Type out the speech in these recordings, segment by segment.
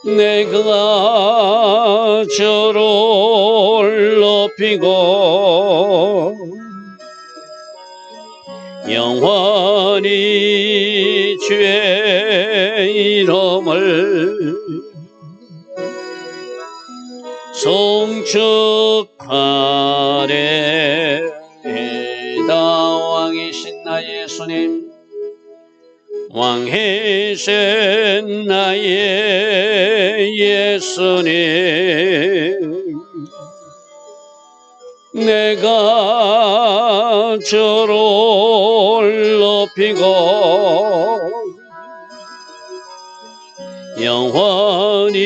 내가 저를 높이고 영원히 주의 이름을 송축하리이다. 왕이신 나의 예수님, 왕이신 나의 예수님, 내가 저를 높이고 영원히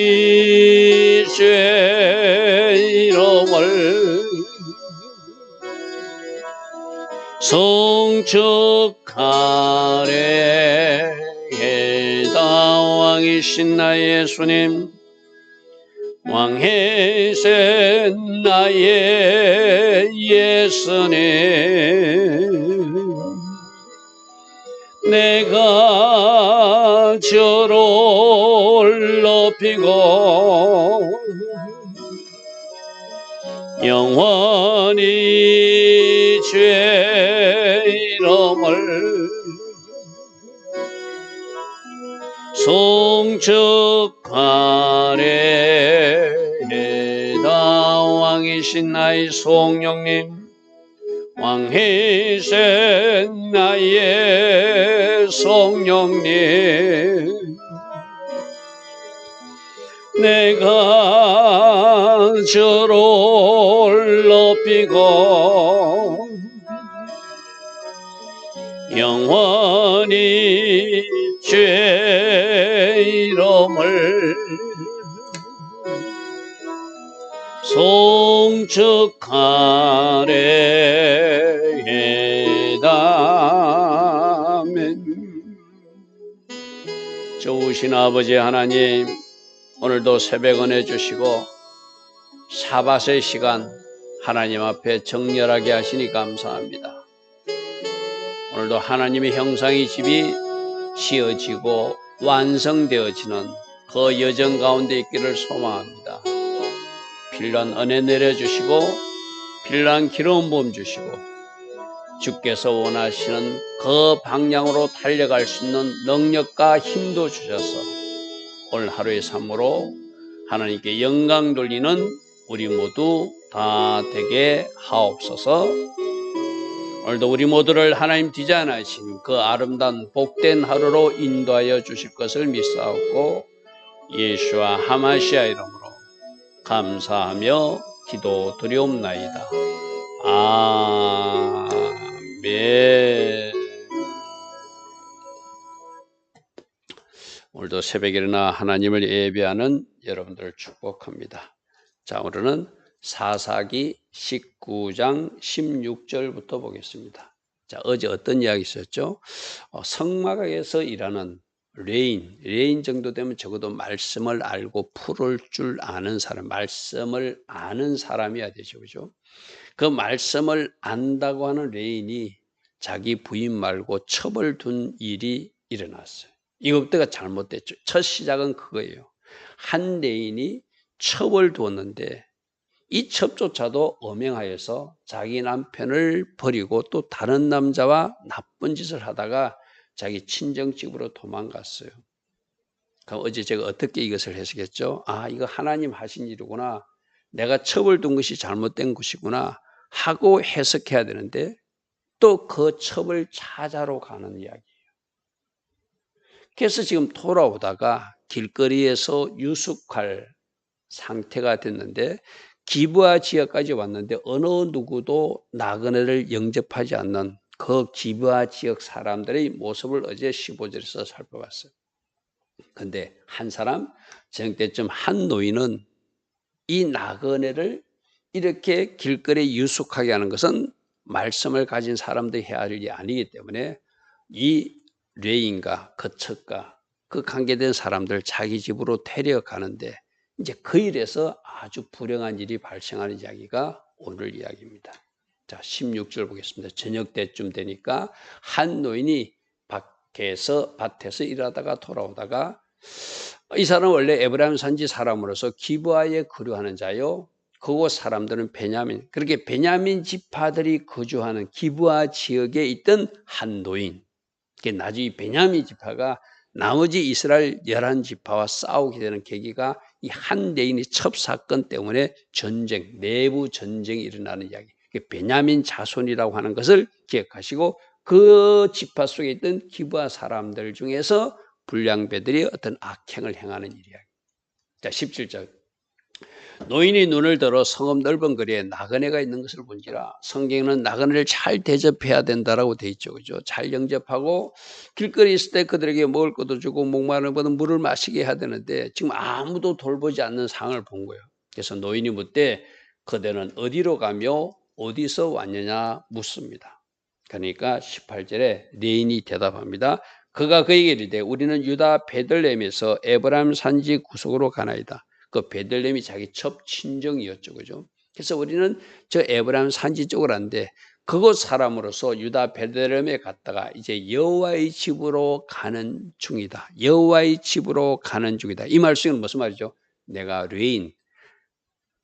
주의 이름을 송축하리이다. 왕이신 나의 예수님, 왕이신 나의 예수님, 내가 저를 높이고 영원히 주의 이름을 송축하리이다. 왕이신 나의 성령님, 왕이신 나의 성령님, 내가 저를 높이고 영원히 주의 이름을 송축하리이다. 아멘. 좋으신 아버지 하나님, 오늘도 새벽 은혜 주시고 사바세 시간 하나님 앞에 정렬하게 하시니 감사합니다. 오늘도 하나님의 형상의 집이 지어지고 완성되어지는 그 여정 가운데 있기를 소망합니다. 필요한 은혜 내려주시고 필요한 기름 부음 주시고 주께서 원하시는 그 방향으로 달려갈 수 있는 능력과 힘도 주셔서 오늘 하루의 삶으로 하나님께 영광 돌리는 우리 모두 다 되게 하옵소서. 오늘도 우리 모두를 하나님 디자인하신 그 아름다운 복된 하루로 인도하여 주실 것을 믿사옵고 예수와 하마시아 이름으로 감사하며 기도드리옵나이다. 아멘. 오늘도 새벽에 일어나 하나님을 예배하는 여러분들을 축복합니다. 자, 오늘은 사사기 19장 16절부터 보겠습니다. 자, 어제 어떤 이야기 있었죠? 성막에서 일하는 레인 정도 되면 적어도 말씀을 알고 풀을 줄 아는 사람, 말씀을 아는 사람이어야 되죠, 그죠? 그 말씀을 안다고 하는 레인이 자기 부인 말고 첩을 둔 일이 일어났어요. 이것부터가 잘못됐죠. 첫 시작은 그거예요. 한 레인이 첩을 두었는데 이 첩조차도 엄행하여서 자기 남편을 버리고 또 다른 남자와 나쁜 짓을 하다가 자기 친정집으로 도망갔어요. 그럼 어제 제가 어떻게 이것을 해석했죠? 아, 이거 하나님 하신 일이구나. 내가 첩을 둔 것이 잘못된 것이구나 하고 해석해야 되는데 또 그 첩을 찾아러 가는 이야기예요. 그래서 지금 돌아오다가 길거리에서 유숙할 상태가 됐는데 기브아 지역까지 왔는데 어느 누구도 나그네를 영접하지 않는 그 기브아 지역 사람들의 모습을 어제 15절에서 살펴봤어요. 그런데 한 사람, 저녁 때쯤 한 노인은 이 나그네를 이렇게 길거리에 유숙하게 하는 것은 말씀을 가진 사람들이 해야 할 일이 아니기 때문에 이 레인과 그 첩과 그 관계된 사람들 자기 집으로 데려가는데 이제 그 일에서 아주 불행한 일이 발생하는 이야기가 오늘 이야기입니다. 자, 16절 보겠습니다. 저녁 때쯤 되니까 한 노인이 밭에서 일하다가 돌아오다가 이 사람은 원래 에브라임 산지 사람으로서 기브아에 거류하는 자요. 그곳 사람들은 베냐민. 그렇게 베냐민 지파들이 거주하는 기브아 지역에 있던 한 노인. 나중에 베냐민 지파가 나머지 이스라엘 11지파와 싸우게 되는 계기가 이 한 레인의 첩사건 때문에 전쟁, 내부 전쟁이 일어나는 이야기. 베냐민 자손이라고 하는 것을 기억하시고 그 지파 속에 있던 기브아 사람들 중에서 불량배들이 어떤 악행을 행하는 일이야. 자, 17절. 노인이 눈을 들어 성읍 넓은 거리에 나그네가 있는 것을 본지라. 성경에는 나그네를 잘 대접해야 된다라고 돼 있죠. 그죠? 잘 영접하고 길거리 있을 때 그들에게 먹을 것도 주고 목마른 것은 물을 마시게 해야 되는데 지금 아무도 돌보지 않는 상황을 본 거예요. 그래서 노인이 묻되 그대는 어디로 가며 어디서 왔느냐 묻습니다. 그러니까 18절에 레인이 대답합니다. 그가 그에게 이르되 우리는 유다 베들레헴에서 에브라임 산지 구석으로 가나이다. 그 베들레헴이 자기 첫 친정이었죠. 그죠? 그래서 우리는 저 에브라임 산지 쪽을 왔는데 그곳 사람으로서 유다 베들레헴에 갔다가 이제 여호와의 집으로 가는 중이다. 여호와의 집으로 가는 중이다. 이 말씀은 무슨 말이죠? 내가 레인,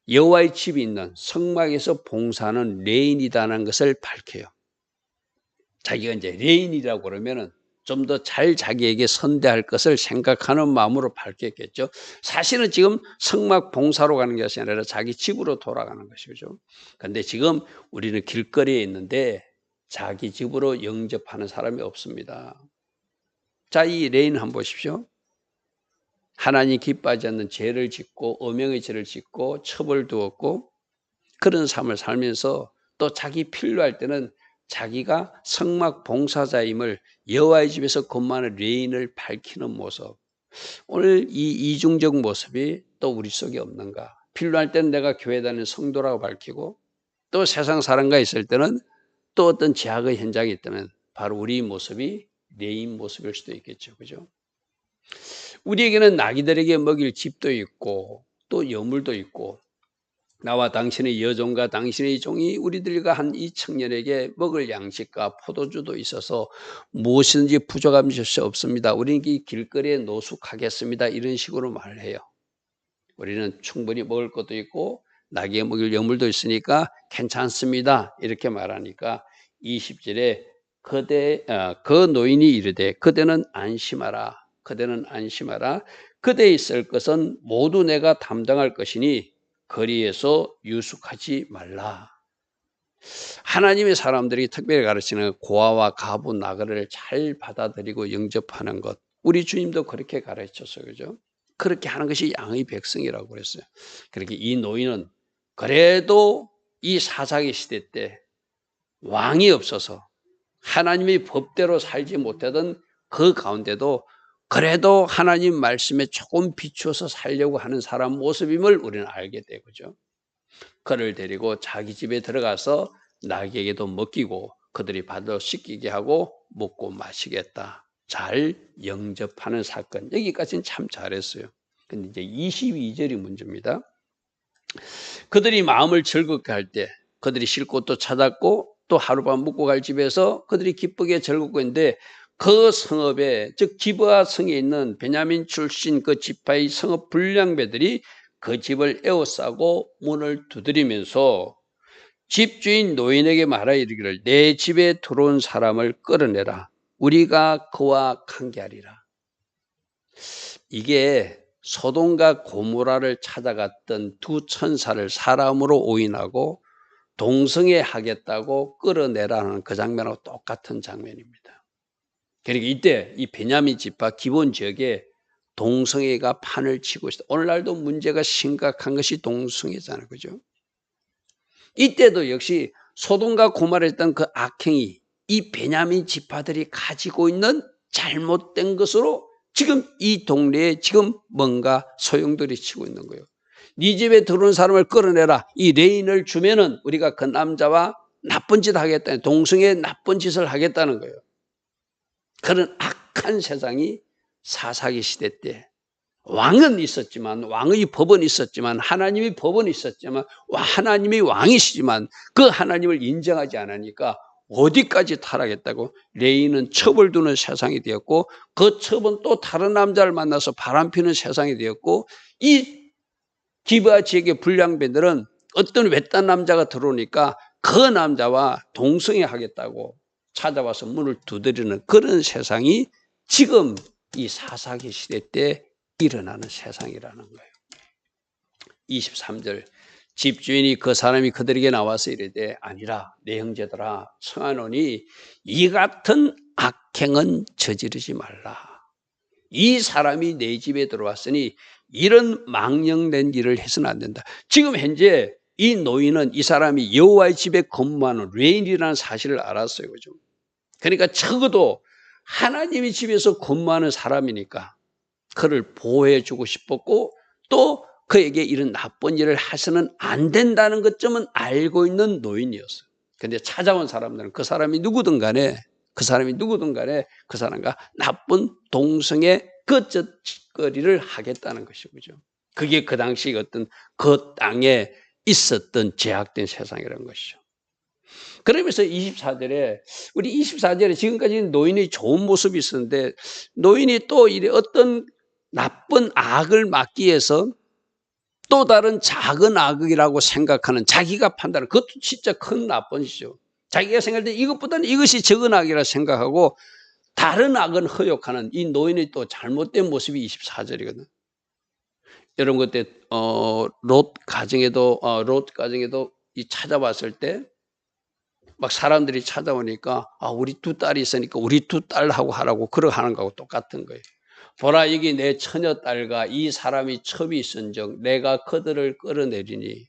여호와의 집이 있는 성막에서 봉사하는 레인이다는 것을 밝혀요. 자기가 이제 레인이라고 그러면은 좀 더 잘 자기에게 선대할 것을 생각하는 마음으로 밝혔겠죠. 사실은 지금 성막 봉사로 가는 것이 아니라 자기 집으로 돌아가는 것이죠. 그런데 지금 우리는 길거리에 있는데 자기 집으로 영접하는 사람이 없습니다. 자, 이 레인 한번 보십시오. 하나님 기뻐하지 않는 죄를 짓고 어명의 죄를 짓고 첩을 두었고 그런 삶을 살면서 또 자기 필요할 때는 자기가 성막 봉사자임을 여호와의 집에서 근무하는 레인을 밝히는 모습. 오늘 이 이중적 모습이 또 우리 속에 없는가? 필요할 때는 내가 교회 다니는 성도라고 밝히고 또 세상 사람과 있을 때는 또 어떤 제약의 현장이 있다면 바로 우리 모습이 레인 모습일 수도 있겠죠. 그죠? 우리에게는 나귀들에게 먹일 집도 있고 또 여물도 있고 나와 당신의 여종과 당신의 종이 우리들과 한 이 청년에게 먹을 양식과 포도주도 있어서 무엇이든지 부족함이 수 없습니다. 우리는 이 길거리에 노숙하겠습니다. 이런 식으로 말을 해요. 우리는 충분히 먹을 것도 있고 나귀에 먹일 여물도 있으니까 괜찮습니다. 이렇게 말하니까 20절에 그 노인이 이르되 그대는 안심하라. 그대는 안심하라. 그대에 있을 것은 모두 내가 담당할 것이니 거리에서 유숙하지 말라. 하나님의 사람들이 특별히 가르치는 고아와 가부 나그네를 잘 받아들이고 영접하는 것. 우리 주님도 그렇게 가르쳤어요. 그죠? 그렇게 하는 것이 양의 백성이라고 그랬어요. 그렇게 이 노인은 그래도 이 사사기 시대 때 왕이 없어서 하나님의 법대로 살지 못하던 그 가운데도 그래도 하나님 말씀에 조금 비추어서 살려고 하는 사람 모습임을 우리는 알게 되고죠. 그를 데리고 자기 집에 들어가서 나귀에게도 먹이고 그들이 받아 씻기게 하고 먹고 마시겠다. 잘 영접하는 사건. 여기까지는 참 잘했어요. 근데 이제 22절이 문제입니다. 그들이 마음을 즐겁게 할 때 그들이 쉴 곳도 찾았고 또 하룻밤 묵고 갈 집에서 그들이 기쁘게 즐겁고 있는데 그 성읍에 즉 기브아 성에 있는 베냐민 출신 그 지파의 성읍 불량배들이 그 집을 에워싸고 문을 두드리면서 집주인 노인에게 말하 이르기를 내 집에 들어온 사람을 끌어내라. 우리가 그와 관계하리라. 이게 소돔과 고모라를 찾아갔던 두 천사를 사람으로 오인하고 동성애 하겠다고 끌어내라는 그 장면하고 똑같은 장면입니다. 그러니까 이때 이 베냐민 지파 기본 지역에 동성애가 판을 치고 있다. 오늘날도 문제가 심각한 것이 동성애잖아요. 그죠? 이때도 역시 소돔과 고모라에 있던 그 악행이 이 베냐민 지파들이 가지고 있는 잘못된 것으로 지금 이 동네에 지금 뭔가 소용돌이 치고 있는 거예요. 네 집에 들어온 사람을 끌어내라. 이 레인을 주면은 우리가 그 남자와 나쁜 짓 하겠다. 동성애 나쁜 짓을 하겠다는 거예요. 그런 악한 세상이 사사기 시대 때 왕은 있었지만 왕의 법은 있었지만 하나님의 법은 있었지만 하나님의 왕이시지만 그 하나님을 인정하지 않으니까 어디까지 타락했다고? 레이는 첩을 두는 세상이 되었고 그 첩은 또 다른 남자를 만나서 바람피는 세상이 되었고 이 기브아 지역의 불량배들은 어떤 외딴 남자가 들어오니까 그 남자와 동성애하겠다고 찾아와서 문을 두드리는 그런 세상이 지금 이 사사기 시대 때 일어나는 세상이라는 거예요. 23절 집주인이 그 사람이 그들에게 나와서 이르되 아니라 내 형제들아 청하노니 이 같은 악행은 저지르지 말라. 이 사람이 내 집에 들어왔으니 이런 망령된 일을 해서는 안 된다. 지금 현재 이 노인은 이 사람이 여호와의 집에 근무하는 레인이라는 사실을 알았어요. 그죠? 그러니까 적어도 하나님의 집에서 근무하는 사람이니까 그를 보호해주고 싶었고 또 그에게 이런 나쁜 일을 해서는 안 된다는 것점은 알고 있는 노인이었어요. 그런데 찾아온 사람들은 그 사람이 누구든 간에 그 사람과 나쁜 동성애 그 짓거리를 하겠다는 것이죠. 그게 그 당시 어떤 그 땅에 있었던 제약된 세상이라는 것이죠. 그러면서 24절에 우리 24절에 지금까지 노인의 좋은 모습이 있었는데 노인이 또 어떤 나쁜 악을 막기 위해서 또 다른 작은 악이라고 생각하는 자기가 판단하는 그것도 진짜 큰 나쁜 짓이죠. 자기가 생각할 때 이것보다는 이것이 적은 악이라 생각하고 다른 악은 허욕하는 이 노인의 또 잘못된 모습이 24절이거든. 여러분 그때 롯 가정에도 이 찾아봤을 때 막 사람들이 찾아오니까 우리 두 딸이 있으니까 우리 두 딸하고 하라고 그러고 하는 거하고 똑같은 거예요. 보라 여기 내 처녀딸과 이 사람이 첩이 있은즉 내가 그들을 끌어내리니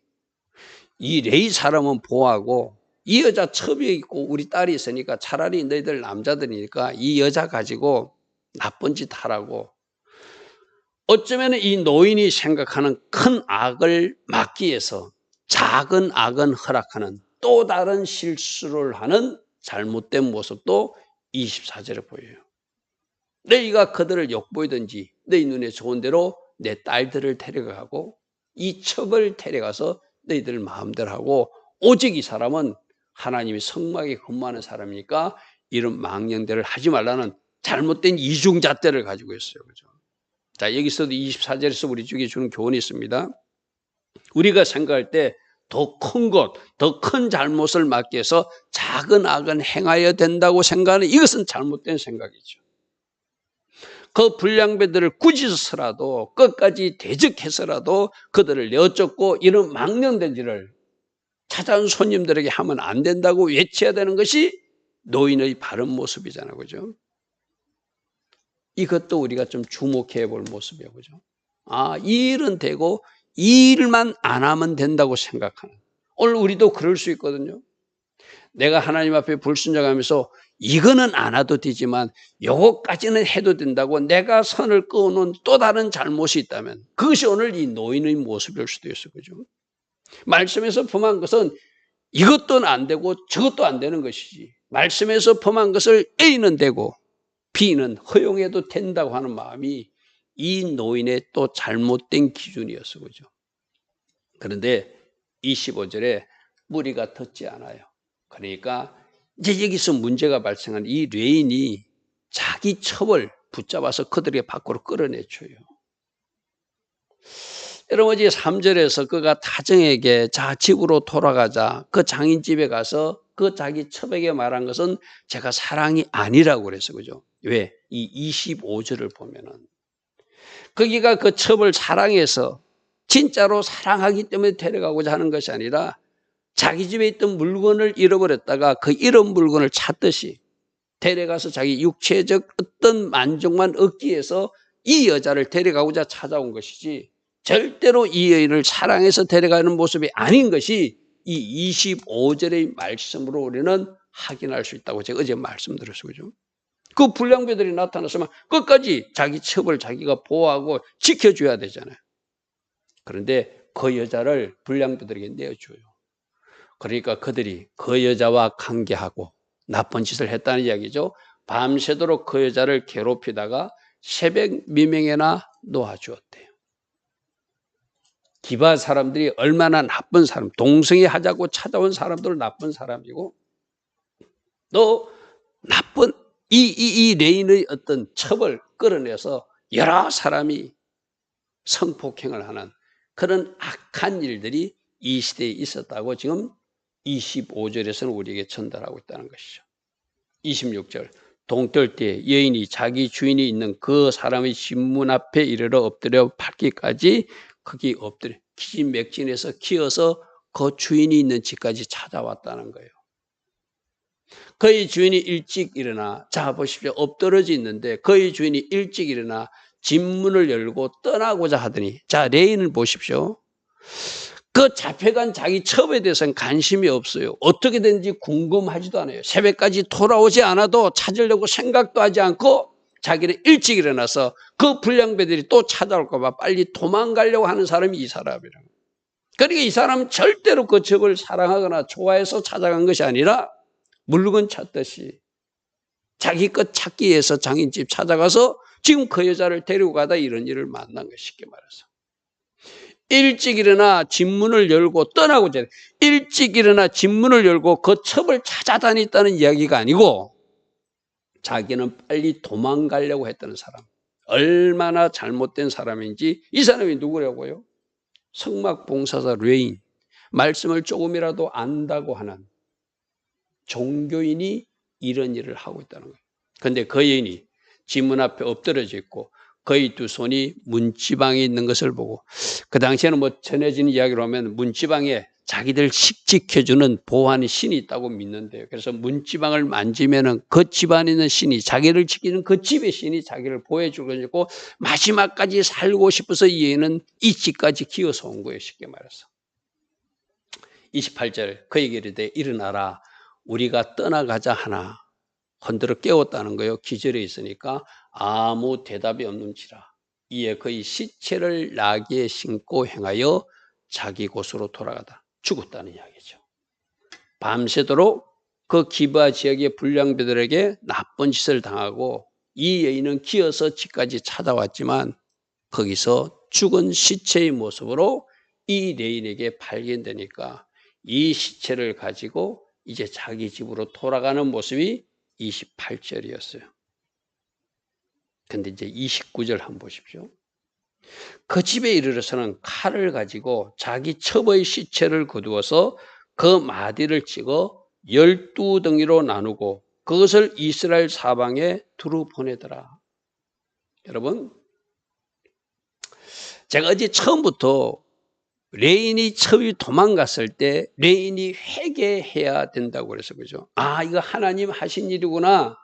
이 레이 사람은 보호하고 이 여자 첩이 있고 우리 딸이 있으니까 차라리 너희들 남자들이니까 이 여자 가지고 나쁜 짓 하라고. 어쩌면 이 노인이 생각하는 큰 악을 막기 위해서 작은 악은 허락하는 또 다른 실수를 하는 잘못된 모습도 24절에 보여요. 너희가 그들을 욕보이든지 너희 눈에 좋은 대로 내 딸들을 데려가고 이 첩을 데려가서 너희들 마음대로 하고 오직 이 사람은 하나님의 성막에 근무하는 사람이니까 이런 망령들을 하지 말라는 잘못된 이중잣대를 가지고 있어요. 그죠? 자, 여기서도 24절에서 우리 쪽에 주는 교훈이 있습니다. 우리가 생각할 때 더 큰 것, 더 큰 잘못을 막기 위해서 작은 악은 행하여야 된다고 생각하는 이것은 잘못된 생각이죠. 그 불량배들을 꾸짖어서라도 끝까지 대적해서라도 그들을 내어쫓고 이런 망령된 일을 찾아온 손님들에게 하면 안 된다고 외쳐야 되는 것이 노인의 바른 모습이잖아요. 그죠? 이것도 우리가 좀 주목해 볼 모습이에요. 그죠? 이 일은 되고 이 일만 안 하면 된다고 생각하는. 오늘 우리도 그럴 수 있거든요. 내가 하나님 앞에 불순종하면서 이거는 안 해도 되지만 요거까지는 해도 된다고 내가 선을 그어놓은 또 다른 잘못이 있다면 그것이 오늘 이 노인의 모습일 수도 있어요. 그죠? 말씀에서 범한 것은 이것도 안 되고 저것도 안 되는 것이지. 말씀에서 범한 것을 A는 되고 B는 허용해도 된다고 하는 마음이 이 노인의 또 잘못된 기준이었어. 그죠? 그런데 25절에 무리가 듣지 않아요. 그러니까 이제 여기서 문제가 발생한 이 레인이 자기 첩을 붙잡아서 그들에게 밖으로 끌어내줘요. 여러분 어제 3절에서 그가 타정에게 자 집으로 돌아가자 그 장인 집에 가서 그 자기 첩에게 말한 것은 제가 사랑이 아니라고 그랬어요. 그죠? 왜? 이 25절을 보면은 거기가 그 첩을 사랑해서 진짜로 사랑하기 때문에 데려가고자 하는 것이 아니라 자기 집에 있던 물건을 잃어버렸다가 그 잃은 물건을 찾듯이 데려가서 자기 육체적 어떤 만족만 얻기 위해서 이 여자를 데려가고자 찾아온 것이지 절대로 이 여인을 사랑해서 데려가는 모습이 아닌 것이 이 25절의 말씀으로 우리는 확인할 수 있다고 제가 어제 말씀드렸어요. 그죠? 그 불량배들이 나타났으면 끝까지 자기 첩을 자기가 보호하고 지켜줘야 되잖아요. 그런데 그 여자를 불량배들에게 내어줘요. 그러니까 그들이 그 여자와 관계하고 나쁜 짓을 했다는 이야기죠. 밤새도록 그 여자를 괴롭히다가 새벽 미명에나 놓아주었대요. 기브아 사람들이 얼마나 나쁜 사람, 동성애 하자고 찾아온 사람들은 나쁜 사람이고 또 나쁜 이 레인의 어떤 첩을 끌어내서 여러 사람이 성폭행을 하는 그런 악한 일들이 이 시대에 있었다고 지금 25절에서는 우리에게 전달하고 있다는 것이죠. 26절 동떨 때 여인이 자기 주인이 있는 그 사람의 집문 앞에 이르러 엎드려 밟기까지 거기 엎드려 기진맥진해서 기어서 그 주인이 있는 집까지 찾아왔다는 거예요. 그의 주인이 일찍 일어나, 자 보십시오, 엎드러져 있는데 그의 주인이 일찍 일어나 집문을 열고 떠나고자 하더니, 자 레인을 보십시오. 그 잡혀간 자기 첩에 대해서는 관심이 없어요. 어떻게든지 궁금하지도 않아요. 새벽까지 돌아오지 않아도 찾으려고 생각도 하지 않고 자기는 일찍 일어나서 그 불량배들이 또 찾아올까 봐 빨리 도망가려고 하는 사람이 이 사람이라고. 그러니까 이 사람은 절대로 그 첩을 사랑하거나 좋아해서 찾아간 것이 아니라 물건 찾듯이 자기 것 찾기 위해서 장인집 찾아가서 지금 그 여자를 데리고 가다 이런 일을 만난 거, 쉽게 말해서. 일찍 일어나 집문을 열고 떠나고자 해. 일찍 일어나 집문을 열고 그 첩을 찾아다녔다는 이야기가 아니고 자기는 빨리 도망가려고 했다는 사람. 얼마나 잘못된 사람인지. 이 사람이 누구라고요? 성막봉사자 레인. 말씀을 조금이라도 안다고 하는 종교인이 이런 일을 하고 있다는 거예요. 그런데 그 여인이 집문 앞에 엎드러져 있고 그의 두 손이 문지방에 있는 것을 보고, 그 당시에는 뭐 전해지는 이야기로 하면 문지방에 자기들 식지켜주는 보호하는 신이 있다고 믿는데요. 그래서 문지방을 만지면은 그 집안에 있는 신이, 자기를 지키는 그 집의 신이 자기를 보호해줄 것이고 마지막까지 살고 싶어서 이 여인은 이 집까지 기어서 온 거예요, 쉽게 말해서. 28절 그에게 이르되 일어나라 우리가 떠나가자 하나. 흔들어 깨웠다는 거예요. 기절해 있으니까 아무 대답이 없는지라. 이에 그의 시체를 나귀에 싣고 행하여 자기 곳으로 돌아가다 죽었다는 이야기죠. 밤새도록 그 기브아 지역의 불량배들에게 나쁜 짓을 당하고 이 여인은 기어서 집까지 찾아왔지만 거기서 죽은 시체의 모습으로 이 레인에게 발견되니까 이 시체를 가지고 이제 자기 집으로 돌아가는 모습이 28절이었어요. 근데 이제 29절 한번 보십시오. 그 집에 이르러서는 칼을 가지고 자기 첩의 시체를 거두어서 그 마디를 찍어 12덩이로 나누고 그것을 이스라엘 사방에 두루 보내더라. 여러분, 제가 어제 처음부터 레인이 첩이 도망갔을 때 레인이 회개해야 된다고 그래서 그죠? 아, 이거 하나님 하신 일이구나.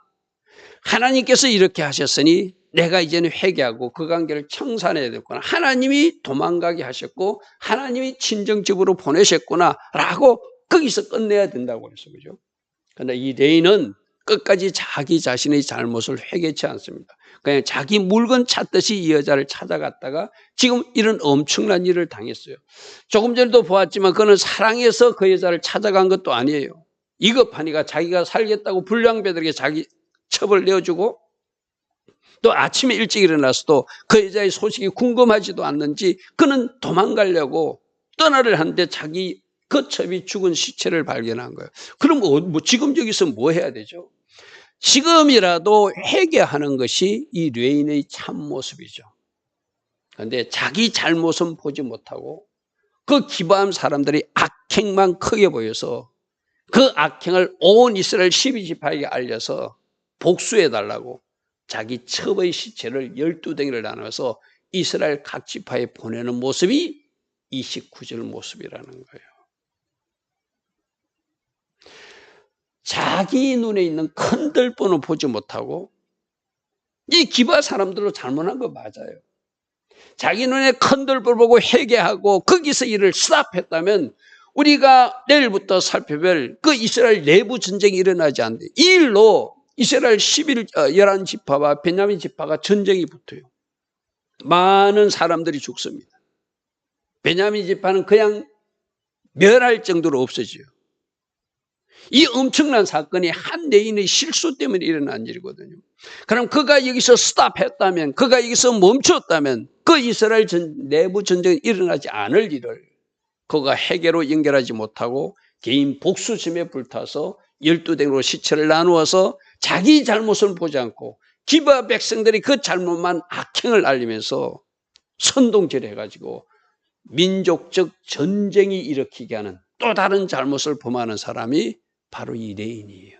하나님께서 이렇게 하셨으니 내가 이제는 회개하고 그 관계를 청산해야 되겠구나. 하나님이 도망가게 하셨고 하나님이 친정집으로 보내셨구나 라고 거기서 끝내야 된다고 그래서 그죠? 그런데 이 레인은 끝까지 자기 자신의 잘못을 회개치 않습니다. 그냥 자기 물건 찾듯이 이 여자를 찾아갔다가 지금 이런 엄청난 일을 당했어요. 조금 전에도 보았지만 그는 사랑해서 그 여자를 찾아간 것도 아니에요. 이급하니까 자기가 살겠다고 불량배들에게 자기 첩을 내어주고 또 아침에 일찍 일어나서도 그 여자의 소식이 궁금하지도 않는지 그는 도망가려고 떠나를 하는데 자기 그 첩이 죽은 시체를 발견한 거예요. 그럼 지금 여기서 뭐 해야 되죠? 지금이라도 회개하는 것이 이 레인의 참모습이죠. 그런데 자기 잘못은 보지 못하고 그 기브암 사람들이 악행만 크게 보여서 그 악행을 온 이스라엘 12지파에게 알려서 복수해달라고 자기 첩의 시체를 12덩이를 나눠서 이스라엘 각 지파에 보내는 모습이 29절 모습이라는 거예요. 자기 눈에 있는 큰 들보는 보지 못하고 이 기브아 사람들로 잘못한 거 맞아요. 자기 눈에 큰 들보를 보고 회개하고 거기서 일을 스탑했다면 우리가 내일부터 살펴볼 그 이스라엘 내부 전쟁이 일어나지 않는데 이 일로 이스라엘 11지파와 베냐민 지파가 전쟁이 붙어요. 많은 사람들이 죽습니다. 베냐민 지파는 그냥 멸할 정도로 없어져요. 이 엄청난 사건이 한 레인의 실수 때문에 일어난 일이거든요. 그럼 그가 여기서 스탑했다면, 그가 여기서 멈췄다면 그 이스라엘 내부 전쟁이 일어나지 않을 일을 그가 회개로 연결하지 못하고 개인 복수심에 불타서 12댕으로 시체를 나누어서 자기 잘못을 보지 않고 기브아 백성들이 그 잘못만 악행을 알리면서 선동질 해가지고 민족적 전쟁이 일으키게 하는 또 다른 잘못을 범하는 사람이 바로 이 레인이에요.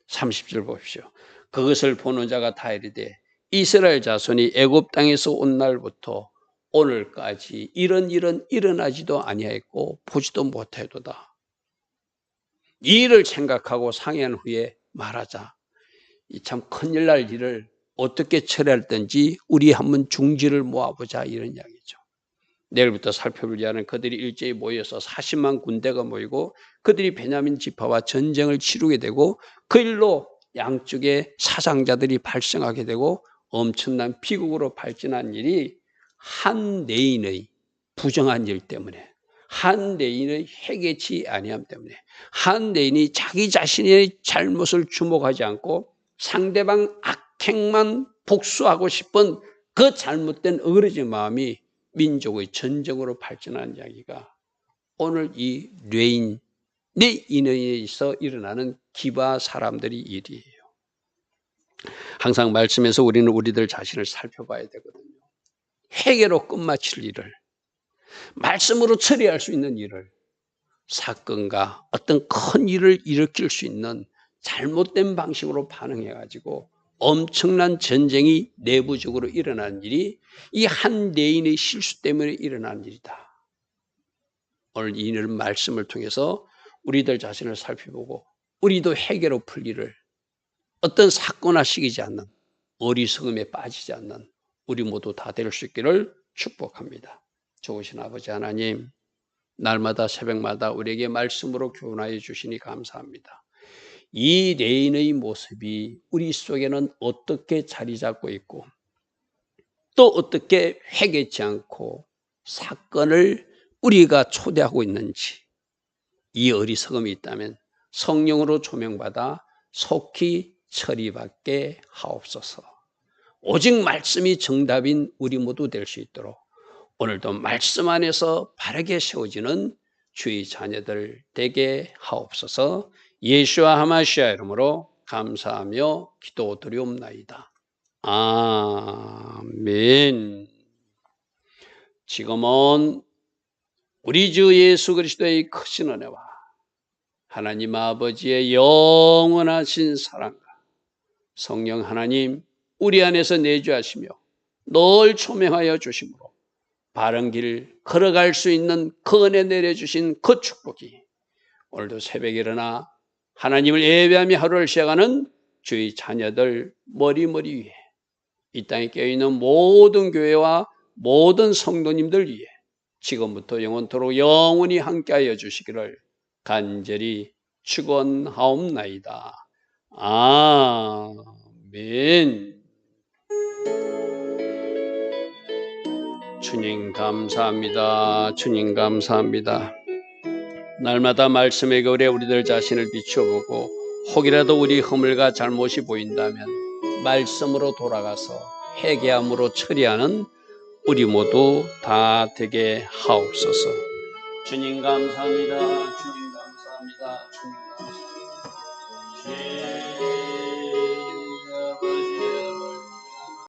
30절 보십시오. 그것을 보는 자가 다 이르되 이스라엘 자손이 애굽 땅에서 온 날부터 오늘까지 이런 일은 일어나지도 아니하였고 보지도 못해도다. 이 일을 생각하고 상의한 후에 말하자. 이 참 큰일 날 일을 어떻게 처리할 든지 우리 한번 중지를 모아보자, 이런 이야기죠. 내일부터 살펴볼 자는 그들이 일제히 모여서 40만 군대가 모이고 그들이 베냐민 지파와 전쟁을 치르게 되고 그 일로 양쪽에 사상자들이 발생하게 되고 엄청난 비극으로 발전한 일이 한 레인의 부정한 일 때문에, 한 레인의 회개치 아니함 때문에, 한 레인이 자기 자신의 잘못을 주목하지 않고 상대방 악행만 복수하고 싶은 그 잘못된 어그러진 마음이 민족의 전쟁으로 발전한 이야기가 오늘 이 레인 내 인해서 일어나는 기브아 사람들의 일이에요. 항상 말씀에서 우리는 우리들 자신을 살펴봐야 되거든요. 회개로 끝마칠 일을, 말씀으로 처리할 수 있는 일을, 사건과 어떤 큰 일을 일으킬 수 있는 잘못된 방식으로 반응해가지고 엄청난 전쟁이 내부적으로 일어나는 일이 이 한 레인의 실수 때문에 일어나는 일이다. 오늘 이 말씀을 통해서 우리들 자신을 살펴보고 우리도 회개로 풀 일을, 어떤 사건화시키지 않는, 어리석음에 빠지지 않는 우리 모두 다 될 수 있기를 축복합니다. 좋으신 아버지 하나님, 날마다 새벽마다 우리에게 말씀으로 교훈하여 주시니 감사합니다. 이 레인의 모습이 우리 속에는 어떻게 자리 잡고 있고 또 어떻게 회개치 않고 사건을 우리가 초대하고 있는지, 이 어리석음이 있다면 성령으로 조명받아 속히 처리받게 하옵소서. 오직 말씀이 정답인 우리 모두 될 수 있도록 오늘도 말씀 안에서 바르게 세워지는 주의 자녀들 되게 하옵소서. 예수와 하마시아 이름으로 감사하며 기도드리옵나이다. 아멘. 지금은 우리 주 예수 그리스도의 크신 은혜와 하나님 아버지의 영원하신 사랑과 성령 하나님 우리 안에서 내주하시며 늘 초명하여 주심으로 바른 길 걸어갈 수 있는 그 은혜 내려주신 그 축복이 오늘도 새벽에 일어나 하나님을 예배하며 하루를 시작하는 주의 자녀들 머리 위에, 이 땅에 깨어있는 모든 교회와 모든 성도님들 위에 지금부터 영원토록 영원히 함께하여 주시기를 간절히 축원하옵나이다. 아멘. 주님 감사합니다. 주님 감사합니다. 날마다 말씀의 거울에 우리들 자신을 비춰보고 혹이라도 우리 허물과 잘못이 보인다면 말씀으로 돌아가서 회개함으로 처리하는 우리 모두 다 되게 하옵소서. 주님 감사합니다. 주님 감사합니다. 주님 감사합니다.